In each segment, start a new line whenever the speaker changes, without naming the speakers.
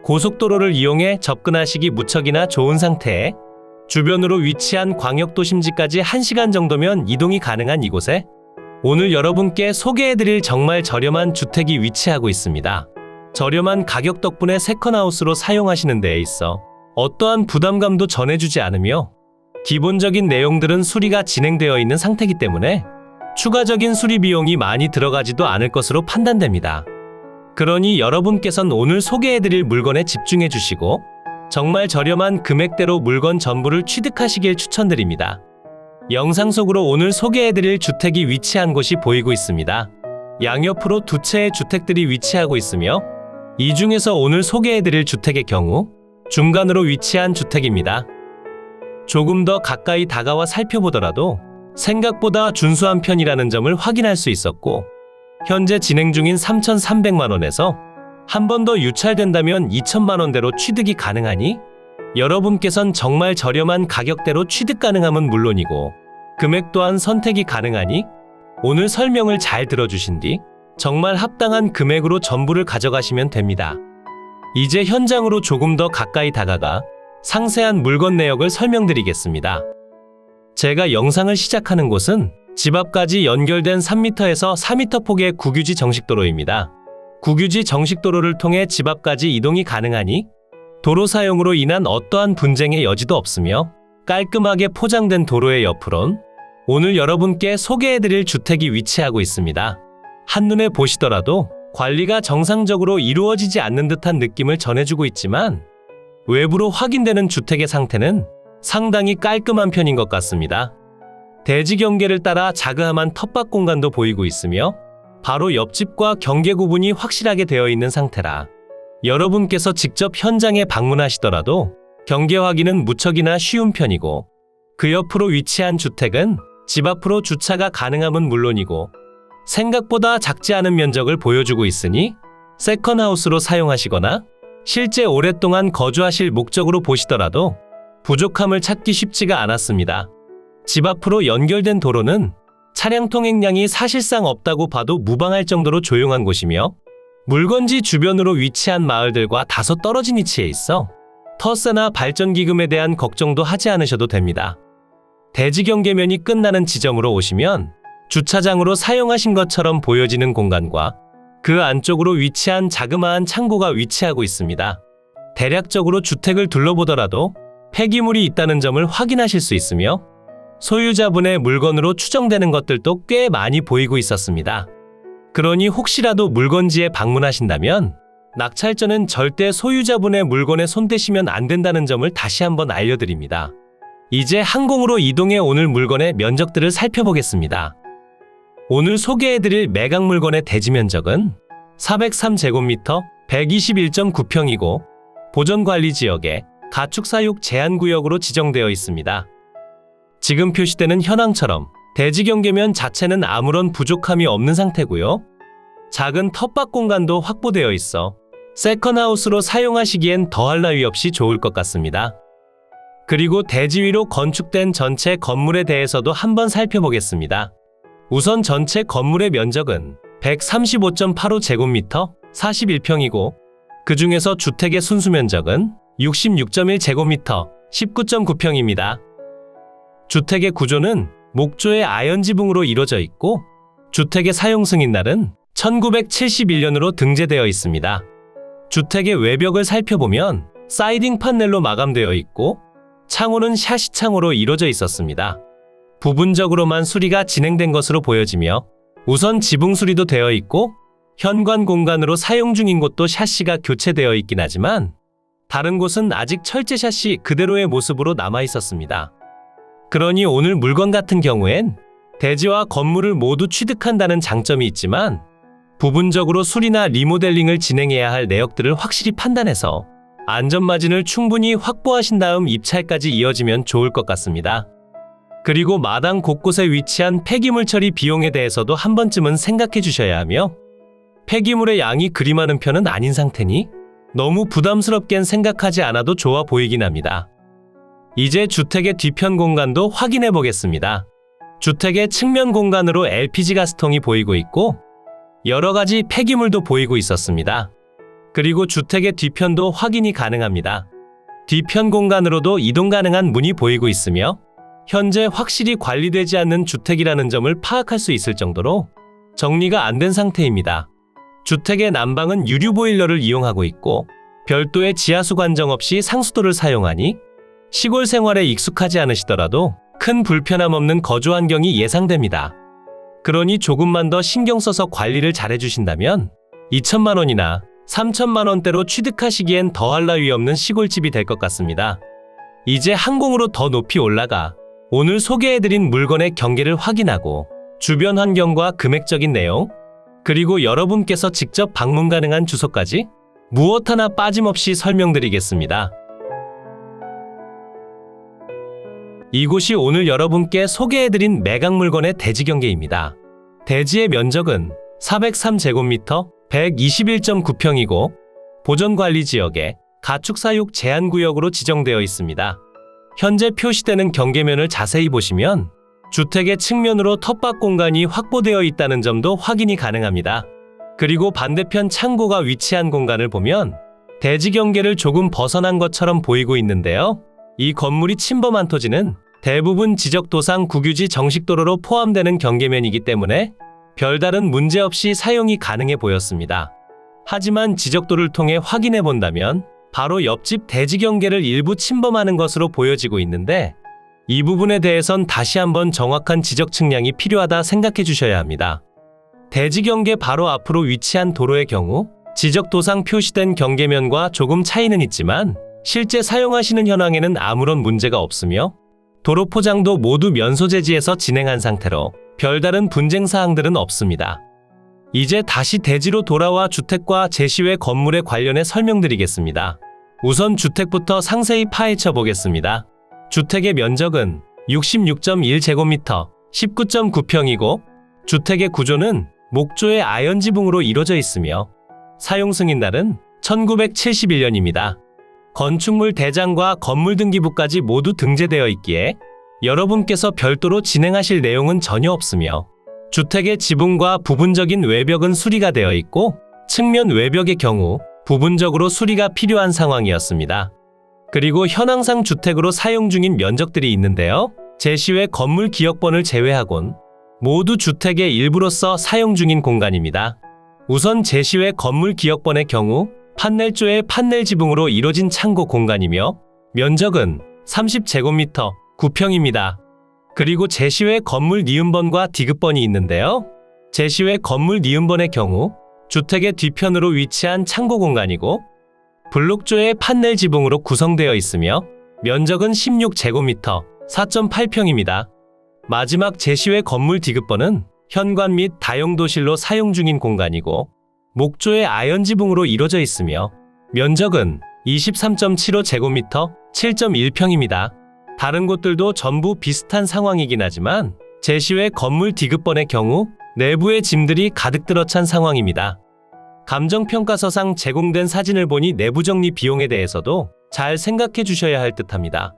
고속도로를 이용해 접근하시기 무척이나 좋은 상태에 주변으로 위치한 광역도심지까지 1시간 정도면 이동이 가능한 이곳에 오늘 여러분께 소개해드릴 정말 저렴한 주택이 위치하고 있습니다. 저렴한 가격 덕분에 세컨하우스로 사용하시는 데에 있어 어떠한 부담감도 전해주지 않으며 기본적인 내용들은 수리가 진행되어 있는 상태이기 때문에 추가적인 수리 비용이 많이 들어가지도 않을 것으로 판단됩니다. 그러니 여러분께선 오늘 소개해드릴 물건에 집중해 주시고 정말 저렴한 금액대로 물건 전부를 취득하시길 추천드립니다. 영상 속으로 오늘 소개해드릴 주택이 위치한 곳이 보이고 있습니다. 양옆으로 두 채의 주택들이 위치하고 있으며 이 중에서 오늘 소개해드릴 주택의 경우 중간으로 위치한 주택입니다. 조금 더 가까이 다가와 살펴보더라도 생각보다 준수한 편이라는 점을 확인할 수 있었고 현재 진행 중인 3,300만원에서 한 번 더 유찰된다면 2,000만원대로 취득이 가능하니 여러분께선 정말 저렴한 가격대로 취득 가능함은 물론이고 금액 또한 선택이 가능하니 오늘 설명을 잘 들어주신 뒤 정말 합당한 금액으로 전부를 가져가시면 됩니다. 이제 현장으로 조금 더 가까이 다가가 상세한 물건 내역을 설명드리겠습니다. 제가 영상을 시작하는 곳은 집 앞까지 연결된 3m에서 4m 폭의 국유지 정식도로입니다. 국유지 정식도로를 통해 집 앞까지 이동이 가능하니 도로 사용으로 인한 어떠한 분쟁의 여지도 없으며 깔끔하게 포장된 도로의 옆으론 오늘 여러분께 소개해드릴 주택이 위치하고 있습니다. 한눈에 보시더라도 관리가 정상적으로 이루어지지 않는 듯한 느낌을 전해주고 있지만 외부로 확인되는 주택의 상태는 상당히 깔끔한 편인 것 같습니다. 대지 경계를 따라 자그마한 텃밭 공간도 보이고 있으며 바로 옆집과 경계 구분이 확실하게 되어 있는 상태라 여러분께서 직접 현장에 방문하시더라도 경계 확인은 무척이나 쉬운 편이고 그 옆으로 위치한 주택은 집 앞으로 주차가 가능함은 물론이고 생각보다 작지 않은 면적을 보여주고 있으니 세컨하우스로 사용하시거나 실제 오랫동안 거주하실 목적으로 보시더라도 부족함을 찾기 쉽지가 않았습니다. 집 앞으로 연결된 도로는 차량 통행량이 사실상 없다고 봐도 무방할 정도로 조용한 곳이며 물건지 주변으로 위치한 마을들과 다소 떨어진 위치에 있어 터세나 발전기금에 대한 걱정도 하지 않으셔도 됩니다. 대지 경계면이 끝나는 지점으로 오시면 주차장으로 사용하신 것처럼 보여지는 공간과 그 안쪽으로 위치한 자그마한 창고가 위치하고 있습니다. 대략적으로 주택을 둘러보더라도 폐기물이 있다는 점을 확인하실 수 있으며 소유자분의 물건으로 추정되는 것들도 꽤 많이 보이고 있었습니다. 그러니 혹시라도 물건지에 방문하신다면 낙찰전은 절대 소유자분의 물건에 손대시면 안 된다는 점을 다시 한번 알려드립니다. 이제 항공으로 이동해 오늘 물건의 면적들을 살펴보겠습니다. 오늘 소개해드릴 매각 물건의 대지 면적은 403제곱미터 121.9평이고 보존관리지역에 가축사육 제한구역으로 지정되어 있습니다. 지금 표시되는 현황처럼 대지 경계면 자체는 아무런 부족함이 없는 상태고요. 작은 텃밭 공간도 확보되어 있어 세컨하우스로 사용하시기엔 더할 나위 없이 좋을 것 같습니다. 그리고 대지 위로 건축된 전체 건물에 대해서도 한번 살펴보겠습니다. 우선 전체 건물의 면적은 135.85제곱미터 41평이고 그 중에서 주택의 순수 면적은 66.1제곱미터 19.9평입니다. 주택의 구조는 목조의 아연지붕으로 이루어져 있고 주택의 사용 승인날은 1971년으로 등재되어 있습니다. 주택의 외벽을 살펴보면 사이딩 판넬로 마감되어 있고 창호는 샤시 창호로 이루어져 있었습니다. 부분적으로만 수리가 진행된 것으로 보여지며 우선 지붕 수리도 되어 있고 현관 공간으로 사용 중인 곳도 샤시가 교체되어 있긴 하지만 다른 곳은 아직 철제 샤시 그대로의 모습으로 남아 있었습니다. 그러니 오늘 물건 같은 경우엔 대지와 건물을 모두 취득한다는 장점이 있지만 부분적으로 수리나 리모델링을 진행해야 할 내역들을 확실히 판단해서 안전마진을 충분히 확보하신 다음 입찰까지 이어지면 좋을 것 같습니다. 그리고 마당 곳곳에 위치한 폐기물 처리 비용에 대해서도 한 번쯤은 생각해 주셔야 하며 폐기물의 양이 그리 많은 편은 아닌 상태니 너무 부담스럽겐 생각하지 않아도 좋아 보이긴 합니다. 이제 주택의 뒤편 공간도 확인해 보겠습니다. 주택의 측면 공간으로 LPG 가스통이 보이고 있고 여러 가지 폐기물도 보이고 있었습니다. 그리고 주택의 뒤편도 확인이 가능합니다. 뒤편 공간으로도 이동 가능한 문이 보이고 있으며 현재 확실히 관리되지 않는 주택이라는 점을 파악할 수 있을 정도로 정리가 안 된 상태입니다. 주택의 난방은 유류 보일러를 이용하고 있고 별도의 지하수 관정 없이 상수도를 사용하니 시골 생활에 익숙하지 않으시더라도 큰 불편함 없는 거주 환경이 예상됩니다. 그러니 조금만 더 신경 써서 관리를 잘 해주신다면 2천만 원이나 3천만 원대로 취득하시기엔 더할 나위 없는 시골집이 될 것 같습니다. 이제 한 공으로 더 높이 올라가 오늘 소개해드린 물건의 경계를 확인하고 주변 환경과 금액적인 내용, 그리고 여러분께서 직접 방문 가능한 주소까지 무엇 하나 빠짐없이 설명드리겠습니다. 이곳이 오늘 여러분께 소개해드린 매각 물건의 대지 경계입니다. 대지의 면적은 403제곱미터 121.9평이고 보존관리지역에 가축사육 제한구역으로 지정되어 있습니다. 현재 표시되는 경계면을 자세히 보시면 주택의 측면으로 텃밭 공간이 확보되어 있다는 점도 확인이 가능합니다. 그리고 반대편 창고가 위치한 공간을 보면 대지 경계를 조금 벗어난 것처럼 보이고 있는데요. 이 건물이 침범한 토지는 대부분 지적도상 국유지 정식도로로 포함되는 경계면이기 때문에 별다른 문제 없이 사용이 가능해 보였습니다. 하지만 지적도를 통해 확인해 본다면 바로 옆집 대지 경계를 일부 침범하는 것으로 보여지고 있는데 이 부분에 대해선 다시 한번 정확한 지적 측량이 필요하다 생각해 주셔야 합니다. 대지 경계 바로 앞으로 위치한 도로의 경우 지적도상 표시된 경계면과 조금 차이는 있지만 실제 사용하시는 현황에는 아무런 문제가 없으며 도로 포장도 모두 면소재지에서 진행한 상태로 별다른 분쟁 사항들은 없습니다. 이제 다시 대지로 돌아와 주택과 제시외 건물에 관련해 설명드리겠습니다. 우선 주택부터 상세히 파헤쳐 보겠습니다. 주택의 면적은 66.1제곱미터 19.9평이고 주택의 구조는 목조의 아연지붕으로 이루어져 있으며 사용 승인날은 1971년입니다. 건축물 대장과 건물 등기부까지 모두 등재되어 있기에 여러분께서 별도로 진행하실 내용은 전혀 없으며 주택의 지붕과 부분적인 외벽은 수리가 되어 있고 측면 외벽의 경우 부분적으로 수리가 필요한 상황이었습니다. 그리고 현황상 주택으로 사용 중인 면적들이 있는데요. 제시외 건물 기역번을 제외하곤 모두 주택의 일부로서 사용 중인 공간입니다. 우선 제시외 건물 기역번의 경우 판넬조의 판넬 지붕으로 이루어진 창고 공간이며 면적은 30제곱미터 9평입니다. 그리고 제시외 건물 니은번과 디귿번이 있는데요. 제시외 건물 니은번의 경우 주택의 뒤편으로 위치한 창고 공간이고 블록조의 판넬 지붕으로 구성되어 있으며 면적은 16제곱미터 4.8평입니다. 마지막 제시외 건물 디귿번은 현관 및 다용도실로 사용 중인 공간이고 목조의 아연지붕으로 이루어져 있으며 면적은 23.75제곱미터 7.1평입니다. 다른 곳들도 전부 비슷한 상황이긴 하지만 제시외 건물 디귿번의 경우 내부의 짐들이 가득 들어찬 상황입니다. 감정평가서상 제공된 사진을 보니 내부 정리 비용에 대해서도 잘 생각해 주셔야 할 듯합니다.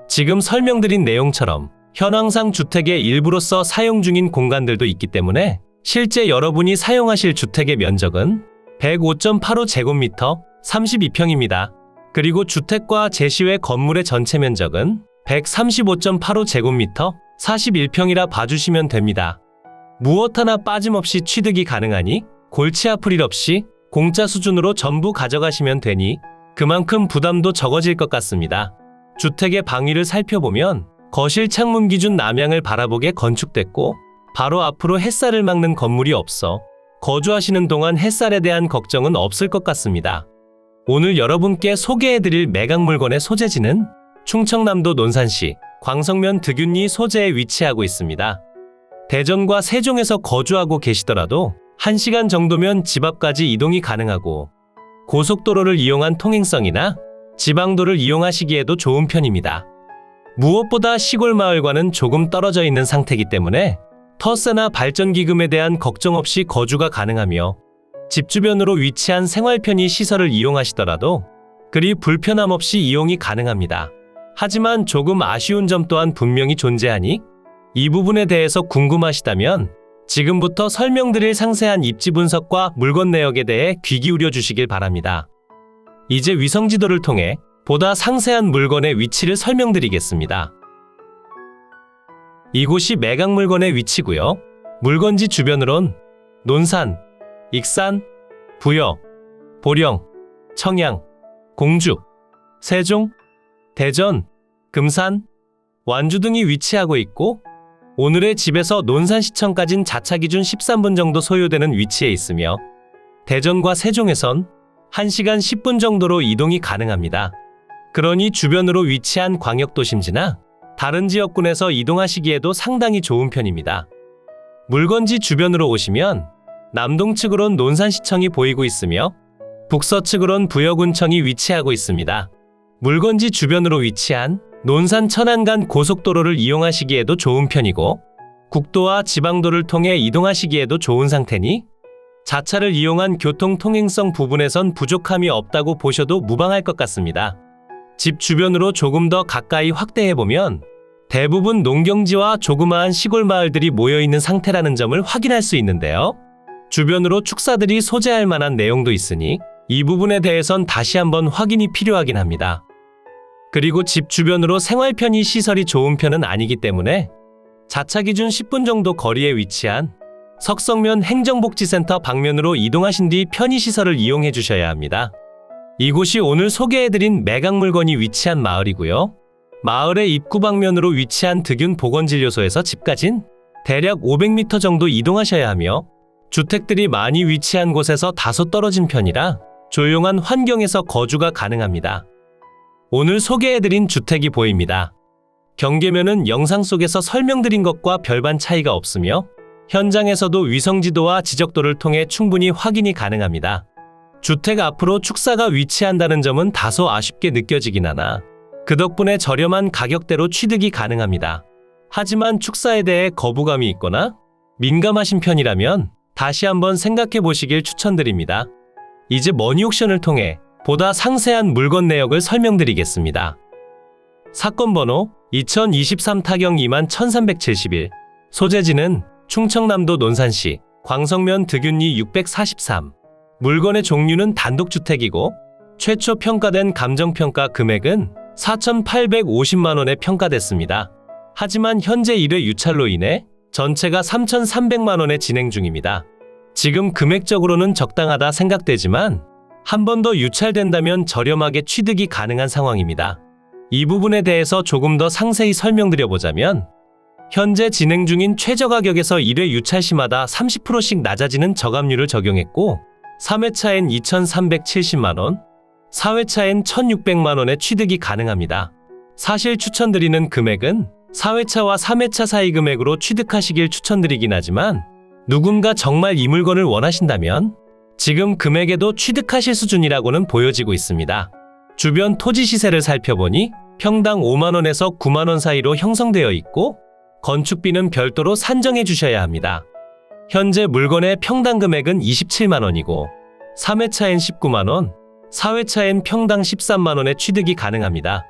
지금 설명드린 내용처럼 현황상 주택의 일부로서 사용 중인 공간들도 있기 때문에 실제 여러분이 사용하실 주택의 면적은 105.85제곱미터 32평입니다. 그리고 주택과 제시외 건물의 전체 면적은 135.85제곱미터 41평이라 봐주시면 됩니다. 무엇 하나 빠짐없이 취득이 가능하니 골치 아플 일 없이 공짜 수준으로 전부 가져가시면 되니 그만큼 부담도 적어질 것 같습니다. 주택의 방위를 살펴보면 거실 창문 기준 남향을 바라보게 건축됐고 바로 앞으로 햇살을 막는 건물이 없어 거주하시는 동안 햇살에 대한 걱정은 없을 것 같습니다. 오늘 여러분께 소개해드릴 매각 물건의 소재지는 충청남도 논산시 광성면 득윤리 소재에 위치하고 있습니다. 대전과 세종에서 거주하고 계시더라도 1시간 정도면 집 앞까지 이동이 가능하고 고속도로를 이용한 통행성이나 지방도를 이용하시기에도 좋은 편입니다. 무엇보다 시골 마을과는 조금 떨어져 있는 상태이기 때문에 터세나 발전기금에 대한 걱정 없이 거주가 가능하며 집 주변으로 위치한 생활편의 시설을 이용하시더라도 그리 불편함 없이 이용이 가능합니다. 하지만 조금 아쉬운 점 또한 분명히 존재하니 이 부분에 대해서 궁금하시다면 지금부터 설명드릴 상세한 입지 분석과 물건 내역에 대해 귀 기울여 주시길 바랍니다. 이제 위성지도를 통해 보다 상세한 물건의 위치를 설명드리겠습니다. 이곳이 매각 물건의 위치고요. 물건지 주변으론 논산, 익산, 부여, 보령, 청양, 공주, 세종, 대전, 금산, 완주 등이 위치하고 있고 오늘의 집에서 논산시청까진 자차 기준 13분 정도 소요되는 위치에 있으며 대전과 세종에선 1시간 10분 정도로 이동이 가능합니다. 그러니 주변으로 위치한 광역도심지나 다른 지역군에서 이동하시기에도 상당히 좋은 편입니다. 물건지 주변으로 오시면 남동측으론 논산시청이 보이고 있으며 북서측으론 부여군청이 위치하고 있습니다. 물건지 주변으로 위치한 논산 천안 간 고속도로를 이용하시기에도 좋은 편이고 국도와 지방도를 통해 이동하시기에도 좋은 상태니 자차를 이용한 교통 통행성 부분에선 부족함이 없다고 보셔도 무방할 것 같습니다. 집 주변으로 조금 더 가까이 확대해보면 대부분 농경지와 조그마한 시골 마을들이 모여있는 상태라는 점을 확인할 수 있는데요. 주변으로 축사들이 소재할 만한 내용도 있으니 이 부분에 대해선 다시 한번 확인이 필요하긴 합니다. 그리고 집 주변으로 생활 편의 시설이 좋은 편은 아니기 때문에 자차 기준 10분 정도 거리에 위치한 석성면 행정복지센터 방면으로 이동하신 뒤 편의시설을 이용해 주셔야 합니다. 이곳이 오늘 소개해드린 매각 물건이 위치한 마을이고요. 마을의 입구 방면으로 위치한 득윤 보건진료소에서 집까진 대략 500m 정도 이동하셔야 하며 주택들이 많이 위치한 곳에서 다소 떨어진 편이라 조용한 환경에서 거주가 가능합니다. 오늘 소개해드린 주택이 보입니다. 경계면은 영상 속에서 설명드린 것과 별반 차이가 없으며 현장에서도 위성지도와 지적도를 통해 충분히 확인이 가능합니다. 주택 앞으로 축사가 위치한다는 점은 다소 아쉽게 느껴지긴 하나 그 덕분에 저렴한 가격대로 취득이 가능합니다. 하지만 축사에 대해 거부감이 있거나 민감하신 편이라면 다시 한번 생각해 보시길 추천드립니다. 이제 머니옥션을 통해 보다 상세한 물건 내역을 설명드리겠습니다. 사건 번호 2023 타경 21,371 소재지는 충청남도 논산시 광성면 득윤리 643 물건의 종류는 단독주택이고 최초 평가된 감정평가 금액은 4,850만원에 평가됐습니다. 하지만 현재 1회 유찰로 인해 전체가 3,300만원에 진행 중입니다. 지금 금액적으로는 적당하다 생각되지만 한 번 더 유찰된다면 저렴하게 취득이 가능한 상황입니다. 이 부분에 대해서 조금 더 상세히 설명드려보자면 현재 진행 중인 최저가격에서 1회 유찰 시마다 30%씩 낮아지는 저감률을 적용했고 3회차엔 2,370만원, 4회차엔 1,600만원의 취득이 가능합니다. 사실 추천드리는 금액은 4회차와 3회차 사이 금액으로 취득하시길 추천드리긴 하지만 누군가 정말 이 물건을 원하신다면 지금 금액에도 취득하실 수준이라고는 보여지고 있습니다. 주변 토지 시세를 살펴보니 평당 5만원에서 9만원 사이로 형성되어 있고 건축비는 별도로 산정해 주셔야 합니다. 현재 물건의 평당 금액은 27만원이고 3회차엔 19만원, 4회차엔 평당 13만원의 취득이 가능합니다.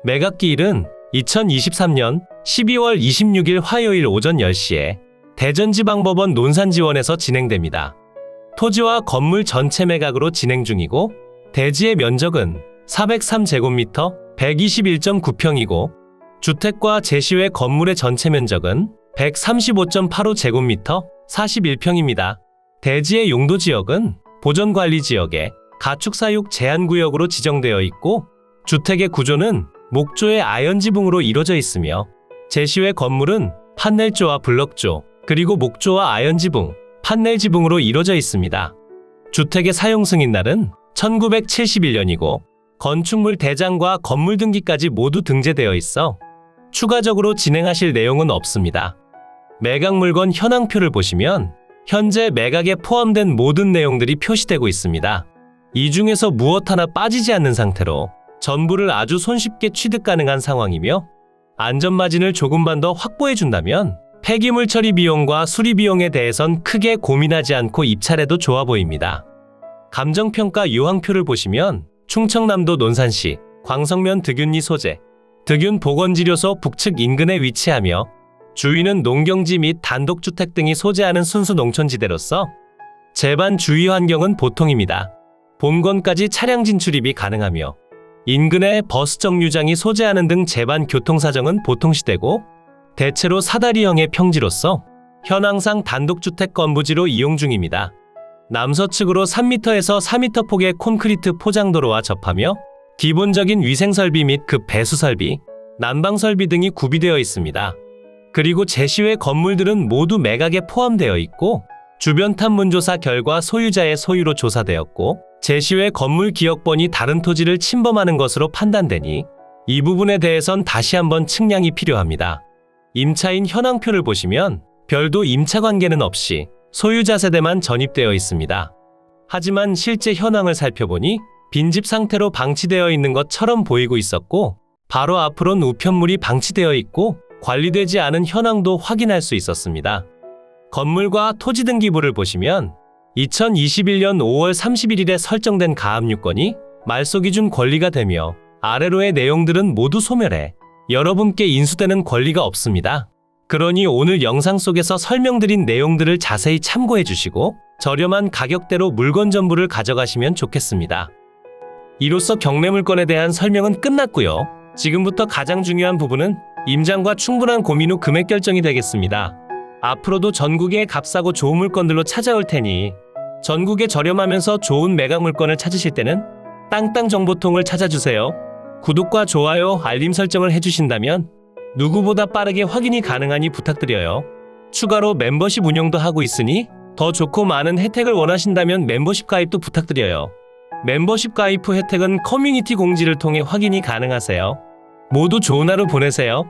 매각기일은 2023년 12월 26일 화요일 오전 10시에 대전지방법원 논산지원에서 진행됩니다. 토지와 건물 전체 매각으로 진행 중이고 대지의 면적은 403제곱미터 121.9평이고 주택과 제시외 건물의 전체 면적은 135.85제곱미터 41평입니다. 대지의 용도지역은 보전관리지역에 가축사육 제한구역으로 지정되어 있고 주택의 구조는 목조의 아연지붕으로 이루어져 있으며 제시외 건물은 판넬조와 블럭조 그리고 목조와 아연지붕, 판넬지붕으로 이루어져 있습니다. 주택의 사용 승인날은 1971년이고 건축물 대장과 건물 등기까지 모두 등재되어 있어 추가적으로 진행하실 내용은 없습니다. 매각 물건 현황표를 보시면 현재 매각에 포함된 모든 내용들이 표시되고 있습니다. 이 중에서 무엇 하나 빠지지 않는 상태로 전부를 아주 손쉽게 취득 가능한 상황이며 안전마진을 조금만 더 확보해준다면 폐기물 처리 비용과 수리 비용에 대해선 크게 고민하지 않고 입찰해도 좋아 보입니다. 감정평가 요항표를 보시면 충청남도 논산시 광성면 득윤리 소재 득윤 보건진료소 북측 인근에 위치하며 주위는 농경지 및 단독주택 등이 소재하는 순수 농촌지대로서 제반 주위 환경은 보통입니다. 본건까지 차량 진출입이 가능하며 인근에 버스 정류장이 소재하는 등 제반 교통사정은 보통시되고 대체로 사다리형의 평지로서 현황상 단독주택 건부지로 이용 중입니다. 남서측으로 3m에서 4m 폭의 콘크리트 포장도로와 접하며 기본적인 위생설비 및 급 배수설비, 난방설비 등이 구비되어 있습니다. 그리고 제시외 건물들은 모두 매각에 포함되어 있고 주변 탐문조사 결과 소유자의 소유로 조사되었고 제시외 건물 기억번이 다른 토지를 침범하는 것으로 판단되니 이 부분에 대해선 다시 한번 측량이 필요합니다. 임차인 현황표를 보시면 별도 임차 관계는 없이 소유자 세대만 전입되어 있습니다. 하지만 실제 현황을 살펴보니 빈집 상태로 방치되어 있는 것처럼 보이고 있었고 바로 앞으론 우편물이 방치되어 있고 관리되지 않은 현황도 확인할 수 있었습니다. 건물과 토지 등기부를 보시면 2021년 5월 31일에 설정된 가압류권이 말소 기준 권리가 되며 아래로의 내용들은 모두 소멸해 여러분께 인수되는 권리가 없습니다. 그러니 오늘 영상 속에서 설명드린 내용들을 자세히 참고해 주시고 저렴한 가격대로 물건 전부를 가져가시면 좋겠습니다. 이로써 경매물건에 대한 설명은 끝났고요. 지금부터 가장 중요한 부분은 임장과 충분한 고민 후 금액 결정이 되겠습니다. 앞으로도 전국에 값싸고 좋은 물건들로 찾아올 테니 전국에 저렴하면서 좋은 매각 물건을 찾으실 때는 땅땅정보통을 찾아주세요. 구독과 좋아요, 알림 설정을 해주신다면 누구보다 빠르게 확인이 가능하니 부탁드려요. 추가로 멤버십 운영도 하고 있으니 더 좋고 많은 혜택을 원하신다면 멤버십 가입도 부탁드려요. 멤버십 가입 후 혜택은 커뮤니티 공지를 통해 확인이 가능하세요. 모두 좋은 하루 보내세요.